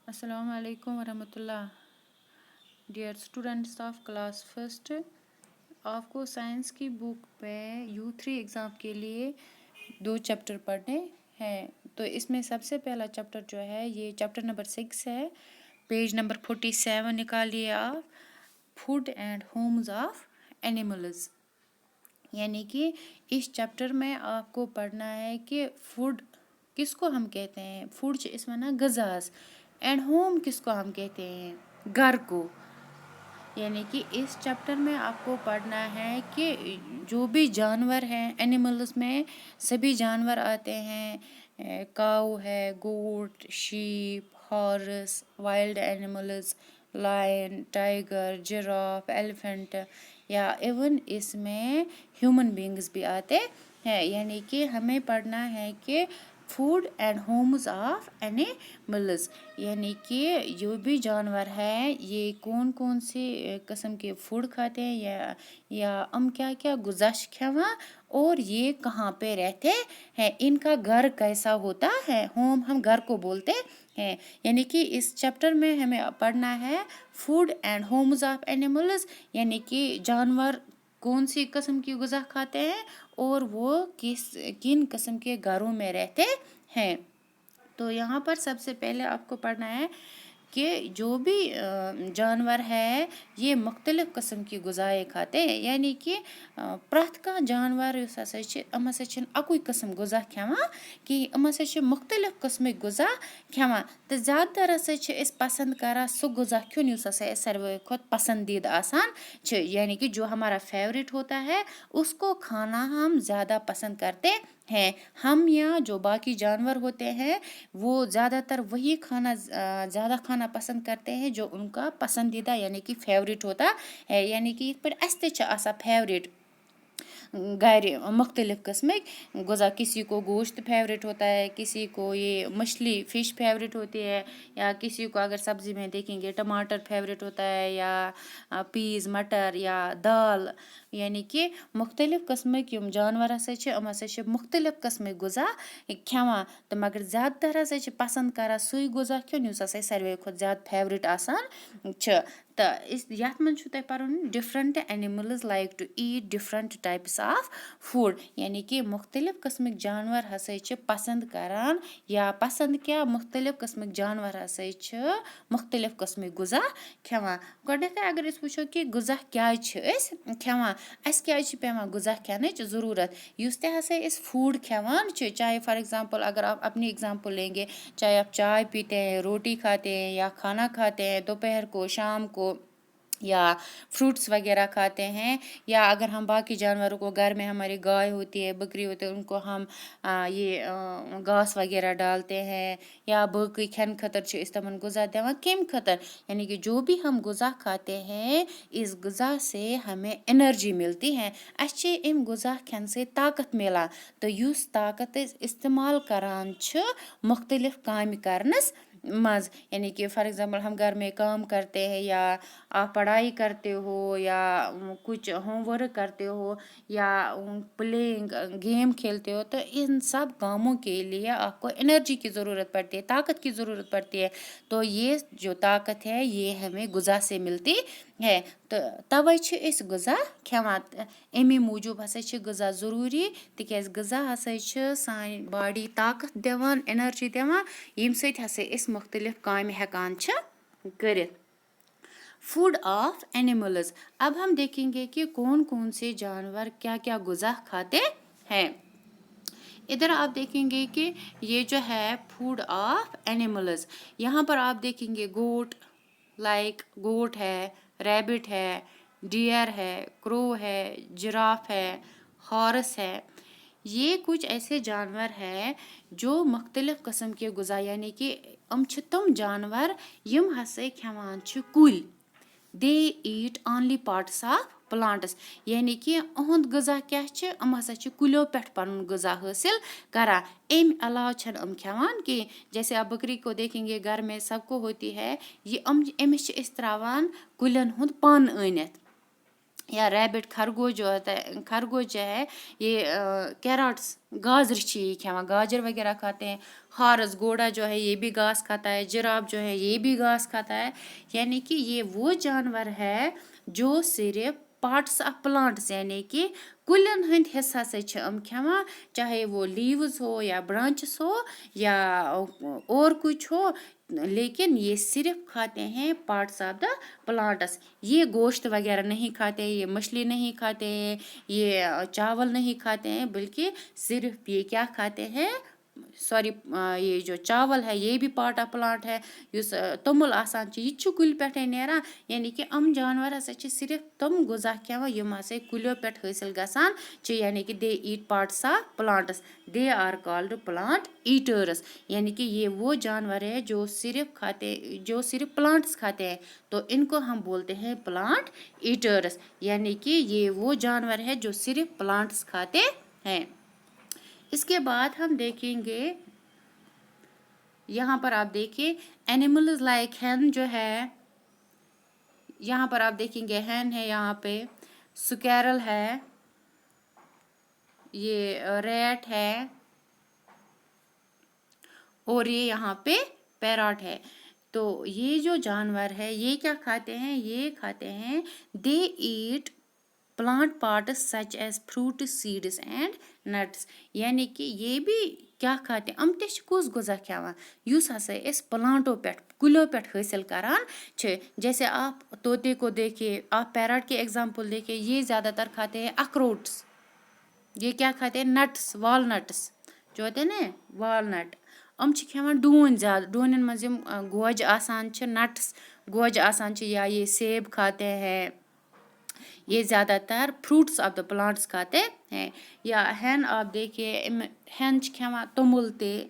السلام علیکم ورحمۃ اللہ. Dear students of class first, آپ کو سائنس کی بک میں U3 ایگزام کے لیے 2 چیپٹر پڑھنے ہیں. تو اس میں سب سے پہلا چیپٹر جو ہے یہ چیپٹر نمبر 6 ہے. پیج نمبر 47 نکالیے آپ. Food and homes of animals. یعنی کہ اس چیپٹر میں آپ کو پڑھنا ہے کہ فوڈ کس کو ہم کہتے ہیں. فوڈ اس میں نا غذاز. اینڈ ہوم کس کو ہم کہتے ہیں، گھر کو. یعنی کہ اس چیپٹر میں آپ کو پڑھنا ہے کہ جو بھی جانور ہیں اینیملز میں سبھی جانور آتے ہیں. کاؤ ہے، goat, sheep, horse, wild animals, lion, tiger, giraffe, elephant, یا ایون اس میں ہیومن بینگز بھی آتے ہیں. یعنی کہ ہمیں پڑھنا ہے کہ food and homes of animals. یعنی کہ جو بھی جانور ہیں یہ کون کون سی قسم کے فوڈ کھاتے ہیں یا ہم کیا کیا غذا کھانا اور یہ کہاں پہ رہتے ہیں، ان کا گھر کیسا ہوتا ہے. ہوم ہم گھر کو بولتے ہیں. یعنی کہ اس چیپٹر میں ہمیں پڑھنا ہے food and homes of animals. یعنی کہ جانور کون سی قسم کی غذا کھاتے ہیں اور وہ کن قسم کے گھروں میں رہتے ہیں. تو یہاں پر سب سے پہلے آپ کو پڑھنا ہے کہ جو بھی جانور ہے یہ مختلف قسم کی غذائیں کھاتے ہیں. یعنی کہ پرٛٮ۪تھ کانٛہہ جانور یُس ہسا چھِ یِم ہسا چھِنہٕ اَکُے قٕسم غذا کھٮ۪وان کِہیٖنۍ، یِم ہسا چھِ مختلف قٕسمٕکۍ غذا کھٮ۪وان. تہٕ زیادٕ تر ہسا چھِ أسۍ پسنٛد کران سُہ غذا کھیوٚن یُس ہسا اَسہِ ساروٕے کھۄتہٕ پسندیدہ آسان چھِ. یعنی کہ جو ہمارا فیوریٹ ہوتا ہے اس کو کھانا ہم زیادہ پسند کرتے ہیں. ہم یا جو باقی جانور ہوتے ہیں وہ زیادہ تر وہی کھانا زیادہ کھانا پسند کرتے ہیں جو ان کا پسندیدہ یعنی کہ فیوریٹ ہوتا ہے. یعنی کہ یِتھ پٲٹھۍ اَسہِ تہِ چھِ آسان فیوریٹ گھر مختلف قسمٕکۍ غذا. کسی کو گوشت فیوریٹ ہوتا ہے، کسی کو یہ مچھلی فش فیوریٹ ہوتی ہے، یا کسی کو اگر سبزی میں دیکھیں گے ٹماٹر فیوریٹ ہوتا ہے، یا پیز مٹر یا دال. یعنی کہ مختلف قسمٕکۍ یِم جانور ہسا چھِ یِم ہسا چھِ مختلف قسمٕکۍ غذا کھٮ۪وان. تہٕ مگر زیادٕ تر ہسا چھِ پسنٛد کران سُے غذا کھیوٚن یُس ہسا ساروٕے کھۄتہٕ زیادٕ فیورِٹ آسان چھِ. تہٕ یَتھ منٛز چھُ تۄہہِ پَرُن different animals like to eat different types of food. یعنی کہ مختلف قسمٕکۍ جانور ہسا چھِ پسنٛد کران یا پسنٛد کیٛاہ مختلف قسمٕکۍ جانور ہسا چھِ مختلف قسمٕکۍ غذا کھٮ۪وان. گۄڈٕنٮ۪تھٕے اگر أسۍ وٕچھو کہ غذا کیٛازِ چھِ أسۍ کھٮ۪وان، اَسہِ کیٛازِ چھِ پیٚوان غذا کھٮ۪نٕچ ضروٗرت. یُس تہِ ہسا أسۍ فوڈ کھٮ۪وان چھِ، چاہے فار ایگزامپل اگر آپ اپنی ایگزامپل لیں گے، چاہے آپ چائے پیتے ہیں، روٹی کھاتے ہیں یا کھانا کھاتے ہیں دوپہر کو، شام کو، یا فروٹس وغیرہ کھاتے ہیں، یا اگر ہم باقی جانوروں کو گھر میں ہماری گائے ہوتی ہے، بکری ہوتی ہے، ان کو ہم یہ گھاس وغیرہ ڈالتے ہیں یا باقی کھٮ۪نہٕ خٲطرٕ چھِ أسۍ تِمن غذا دِوان. کمہِ خٲطرٕ؟ یعنی کہ جو بھی ہم غذا کھاتے ہیں اس غذا سے ہمیں انرجی ملتی ہے. اَسہِ چھِ امہِ غذا کھٮ۪نہٕ سۭتۍ طاقت مِلان. تہٕ یُس طاقت أسۍ استعمال کران چھِ مختلف کامہِ کرنس منٛز. یعنی کہ فار ایگزامپل ہم گھر میں کام کرتے ہیں، یا آپ پڑھائی کرتے ہو، یا کچھ ہوم ورک کرتے ہو، یا پلینگ گیم کھیلتے ہو، تو ان سب کاموں کے لیے آپ کو انرجی کی ضرورت پڑتی ہے، طاقت کی ضرورت پڑتی ہے. تو یہ جو طاقت ہے یہ ہمیں غذا سے ملتی ہے. تہٕ تَوَے چھِ أسۍ غذا کھٮ۪وان. امی موٗجوٗب ہسا چھِ غذا ضروٗری تِکیٛازِ غذا ہسا چھِ سانہِ باڈی طاقت دِوان، انرجی دِوان، ییٚمہِ سۭتۍ ہسا أسۍ مختلف کامہِ ہٮ۪کان چھِ کٔرِتھ. Food of animals. اب ہم دیکھیں گے کہ کون کون سے جانور کیا کیا غذا کھاتے ہیں. ادھر آپ دیکھیں گے کہ یہ جو ہے فوڈ آف اینیملز، یہاں پر آپ دیکھیں گے گوٹ، لائک گوٹ ہے، ریبٹ ہے، ڈیئر ہے، کرو ہے، جراف ہے، ہارس ہے. یہ کچھ ایسے جانور ہیں جو مختلف قسم کے غذا، یعنی کہ ہم چھِ تم جانور یم ہسا کھٮ۪وان چھِ کُلۍ. They eat only parts of plants. یعنی کہ اہُنٛد غذا کیٛاہ چھِ، یِم ہسا چھِ کُلیو پٮ۪ٹھ پنُن غذا حٲصِل کران. امہِ علاوٕ چھِنہٕ یِم کھٮ۪وان کینٛہہ. جیسے آپ بکری کو دیکھیں گے گھر میں سب کو ہوتی ہے، یہ أمِس چھِ أسۍ تراوان کُلٮ۪ن ہُنٛد پن أنِتھ. یا ریبٹ خرگوش جو ہوتا ہے، خرگوش جو ہے یہ کیرٹس گاجر یہ کھانا، گاجر وغیرہ کھاتے ہیں. ہارس گھوڑا جو ہے یہ بھی گھاس کھاتا ہے. جراف جو ہے یہ بھی گھاس کھاتا ہے. یعنی کہ یہ وہ جانور ہے جو صرف پارٹس آف پلانٹس یعنی کہ کُلٮ۪ن ہٕنٛدۍ حصہٕ ہسا چھِ یِم کھٮ۪وان، چاہے وہ لیوز ہو یا برانچز ہو یا اور کچھ ہو، لیکن یہ صرف کھاتے ہیں پارٹس آف دا پلانٹس. یہ گوشت وغیرہ نہیں کھاتے، یہ مچھلی نہیں کھاتے ہیں، یہ چاول نہیں کھاتے ہیں، بلکہ صرف یہ کیا کھاتے ہیں، سوری یہ جو چاول ہے یہ بھی پارٹ آف پلانٹ ہے. یُس توٚمُل آسان چھِ یہ تہِ چھُ کُلہِ پٮ۪ٹھَے نیران. یعنی کہ یِم جانور ہسا چھِ صرف تِم غذا کھٮ۪وان یِم ہسا کُلیو پٮ۪ٹھ حٲصِل گژھان چھِ. یعنی کہ they eat parts of plants, they are called plant eaters. یعنی کہ یہ وہ جانور ہے جو صرف پلانٹس کھاتے ہیں، تو ان کو ہم بولتے ہیں پلانٹ ایٹرس. یعنی کہ یہ وہ جانور ہے جو صرف پلانٹس کھاتے ہیں. اس کے بعد ہم دیکھیں گے یہاں پر آپ دیکھیے اینیملز لائک ہین جو ہے، یہاں پر آپ دیکھیں گے ہین ہے، یہاں پہ سکیرل ہے، یہ ریٹ ہے، اور یہ یہاں پہ پیرٹ ہے. تو یہ جو جانور ہے یہ کیا کھاتے ہیں، یہ کھاتے ہیں they eat plant parts such as fruits seeds and nuts. یعنی کہ یہ بھی کیا کھاتے ہیں، یِم تہِ چھِ کُس غذا کھٮ۪وان یُس ہسا أسۍ پلانٹو پٮ۪ٹھ کُلیو پٮ۪ٹھ حٲصِل کران چھِ. جیسے آپ طوطے کو دیکھیے، آپ پیرٹ کے ایگزامپل دیکھیے، یہ زیادہ تر کھاتے ہیں اخروٹس. یہ کیا کھاتے ہیں، نٹس، وال نٹس جو ہوتے ہیں نا وال نٹ. یِم چھِ کھٮ۪وان ڈوٗنۍ زیادٕ، ڈوٗنٮ۪ن منٛز یِم گوجہِ آسان چھِ، نٹس گوجہِ آسان چھِ، یا یہ سیب کھاتے ہیں. یہ زیادہ تر فروٹس آف دا پلانٹس کھاتے ہیں. یا ہین آپ دیکھیے، ہین چھِ کھٮ۪وان توٚمُل تہِ،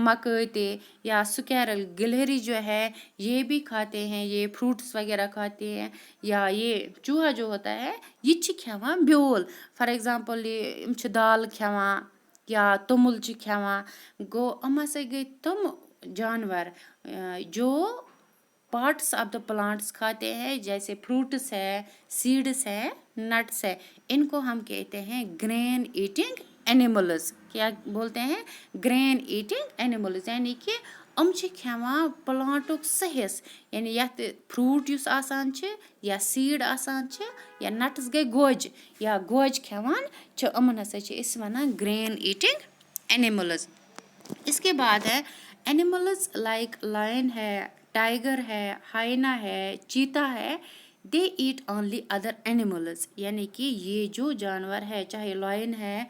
مکٲے تہِ. یا سکیرل گلہری جو ہے یہ بھی کھاتے ہیں، یہ فروٹس وغیرہ کھاتے ہیں. یا یہ چوہا جو ہوتا ہے یہ چھِ کھٮ۪وان بیول. فار ایگزامپل یِم چھِ دال کھٮ۪وان یا توٚمُل چھِ کھٮ۪وان. گوٚو یِم ہسا گٔے تِم جانور جو پارٹس آف دا پلانٹس کھاتے ہیں، جیسے فروٹس ہے، سیڈس ہے، نٹس ہے. ان کو ہم کہتے ہیں گرین ایٹنگ اینیملز. کیا بولتے ہیں، گرین ایٹنگ اینیملز. یعنی کہ یِم چھِ کھٮ۪وان پلانٹُک سُہ حصہٕ، یعنی یَتھ فروٹ یُس آسان چھِ یا سیٖڈ آسان چھِ یا نٹس گٔے گوجہِ یا گوجہِ کھٮ۪وان چھِ، یِمن ہسا چھِ أسۍ وَنان گرین ایٹنگ اینیملز. اس کے بعد ہے اینیملز لائک لائن ہے، ٹائیگر ہے، ہائینا ہے، چیتا ہے، دے ایٹ اونلی ادر اینیملز. یعنی کہ یہ جو جانور ہے، چاہے لائن ہے،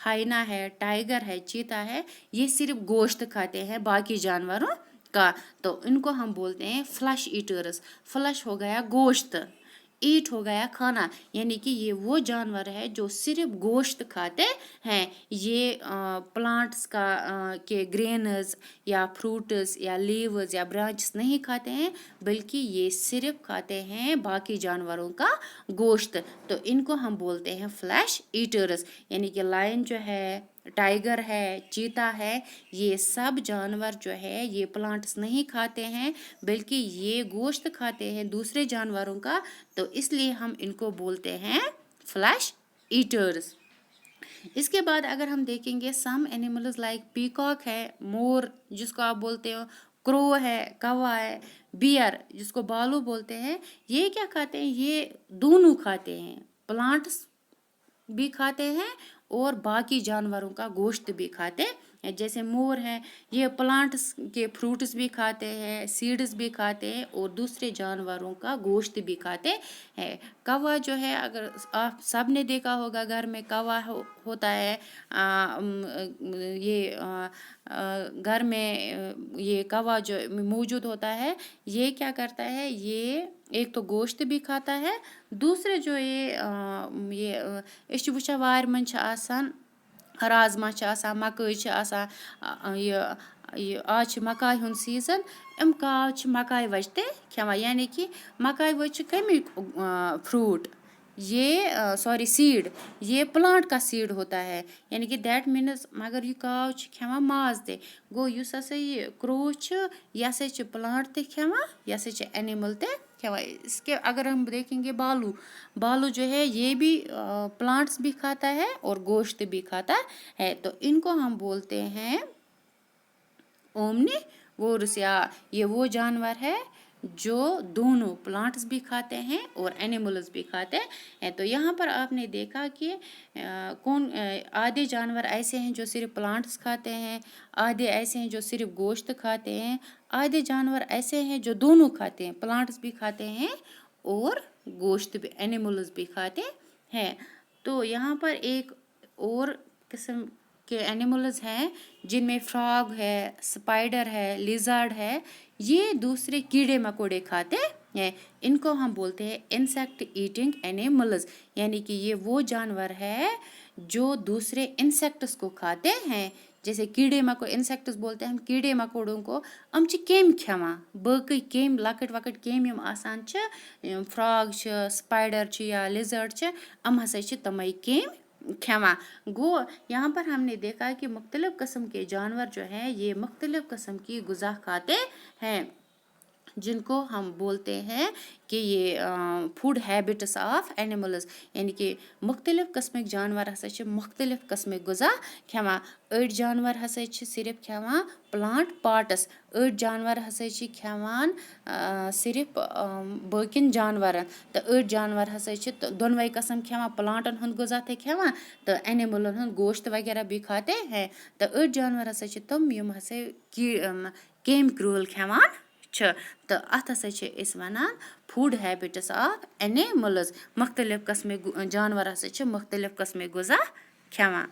ہائینا ہے، ٹائیگر ہے، چیتا ہے، یہ صرف گوشت کھاتے ہیں باقی جانوروں کا. تو ان کو ہم بولتے ہیں فلش ایٹرس. فلش ہو گیا گوشت، ایٹ ہو گیا کھانا. یعنی کہ یہ وہ جانور ہے جو صرف گوشت کھاتے ہیں. یہ پلانٹس کا کے گرینز یا فروٹس یا لیوز یا برانچز نہیں کھاتے ہیں، بلکہ یہ صرف کھاتے ہیں باقی جانوروں کا گوشت. تو ان کو ہم بولتے ہیں فلیش ایٹرس. یعنی کہ لائن جو ہے، ٹائیگر ہے، چیتا ہے، یہ سب جانور جو ہے یہ پلانٹس نہیں کھاتے ہیں، بلکہ یہ گوشت کھاتے ہیں دوسرے جانوروں کا. تو اس لیے ہم ان کو بولتے ہیں فلیش ایٹرس. اس کے بعد اگر ہم دیکھیں گے سم اینیملز لائک پیکاک ہے، مور جس کو آپ بولتے ہو، کرو ہے، کوا ہے، بیئر جس کو بالو بولتے ہیں، یہ کیا کھاتے ہیں، یہ دونوں کھاتے ہیں، پلانٹس بھی کھاتے ہیں اور باقی جانوروں کا گوشت بھی کھاتے ہیں. جیسے مور ہیں، یہ پلانٹس کے فروٹس بھی کھاتے ہیں، سیڈس بھی کھاتے ہیں اور دوسرے جانوروں کا گوشت بھی کھاتے ہیں. کوا جو ہے، اگر آپ سب نے دیکھا ہوگا گھر میں کوا ہوتا ہے، یہ گھر میں یہ کوا جو موجود ہوتا ہے، یہ کیا کرتا ہے، یہ ایک تو گوشت بھی کھاتا ہے، دوسرے جو یہ أسۍ چھِ وٕچھان وارِ منٛز چھِ آسان رازما چھِ آسان، مکٲے چھِ آسان، یہ آز چھِ مکاے ہُنٛد سیٖزن، یِم کاو چھِ مکاے وچہِ تہِ کھٮ۪وان. یعنی کہ مکاے وچہِ چھِ کمیُک فروٹ، یہ سوری سیڈ، یہ پلانٹ کا سیڈ ہوتا ہے. یعنی کہ دیٹ مینٕز مگر یہ کاو چھِ کھٮ۪وان ماز تہِ. گوٚو یُس ہسا یہ کرو چھُ، یہِ ہسا چھِ پلانٹ تہِ کھٮ۪وان، یہِ ہسا چھِ اینیمل تہِ کھیوان. اس کے اگر ہم دیکھیں گے بالو جو ہے یہ بھی پلانٹس بھی کھاتا ہے اور گوشت بھی کھاتا ہے. تو ان کو ہم بولتے ہیں اومنیوورس، یا یہ وہ جانور ہے جو دونوں پلانٹس بھی کھاتے ہیں اور اینیملز بھی کھاتے ہیں. تو یہاں پر آپ نے دیکھا کہ آدھے جانور ایسے ہیں جو صرف پلانٹس کھاتے ہیں، آدھے ایسے ہیں جو صرف گوشت کھاتے ہیں، آدھے جانور ایسے ہیں جو دونوں کھاتے ہیں، پلانٹس بھی کھاتے ہیں اور گوشت بھی، اینیملز بھی کھاتے ہیں. تو یہاں پر ایک اور قسم کے اینیملز ہیں جن میں فراگ ہے، سپائڈر ہے، لیزارڈ ہے. یہ دوسرے کیڑے مکوڑے کھاتے ہیں. ان کو ہم بولتے ہیں انسیکٹ ایٹنگ اینیملز، یعنی کہ یہ وہ جانور ہے جو دوسرے انسیکٹس کو کھاتے ہیں. جیسے کیڑے مکوڑے، انسیکٹس بولتے ہیں ہم کیڑے مکوڑوں کو، ہم چھ کیمۍ کھیوان، باقی کیمۍ لۄکٕٹۍ وۄکٕٹۍ کیمۍ یِم آسان چھِ، فراگ چھِ، سپائڈر چھِ یا لیزرڈ چھِ، ہم ہسا چھِ تمے کیمۍ کھیوان. گو یہاں پر ہم نے دیکھا کہ مختلف قسم کے جانور جو ہیں یہ مختلف قسم کی غذا کھاتے ہیں، جن کو ہم بولتے ہیں کہ یہ فوڈ ہیبٹس آف اینیملز، یعنی کہ مختلف قسمک جانور ہسا چھِ مختلف قسمک غذا کھیوان. أڑۍ جانور ہسا چھِ صرف کھیوان پلانٹ پارٹس، أڑۍ جانور ہسا چھِ کھیوان صرف باقین جانورن، تو أڑۍ جانور ہسا چھِ دۄنوے قسم کھیوان، پلانٹن ہُنٛد غذا تہِ کھیوان تو اینیملن ہُنٛد گوشت وغیرہ بھی کھاتے ہیں. تو أڑۍ جانور ہسا چھِ تِم یِم ہسا کیمۍ کرٛوٗل کھیوان چھِ. تو اتھ ہسا چھِ أسۍ ونان فوڈ ہیبٹس آف اینیملز. مختلف قسمٕکۍ جانور ہسا چھِ مختلف قسمٕکۍ غذا کھیوان.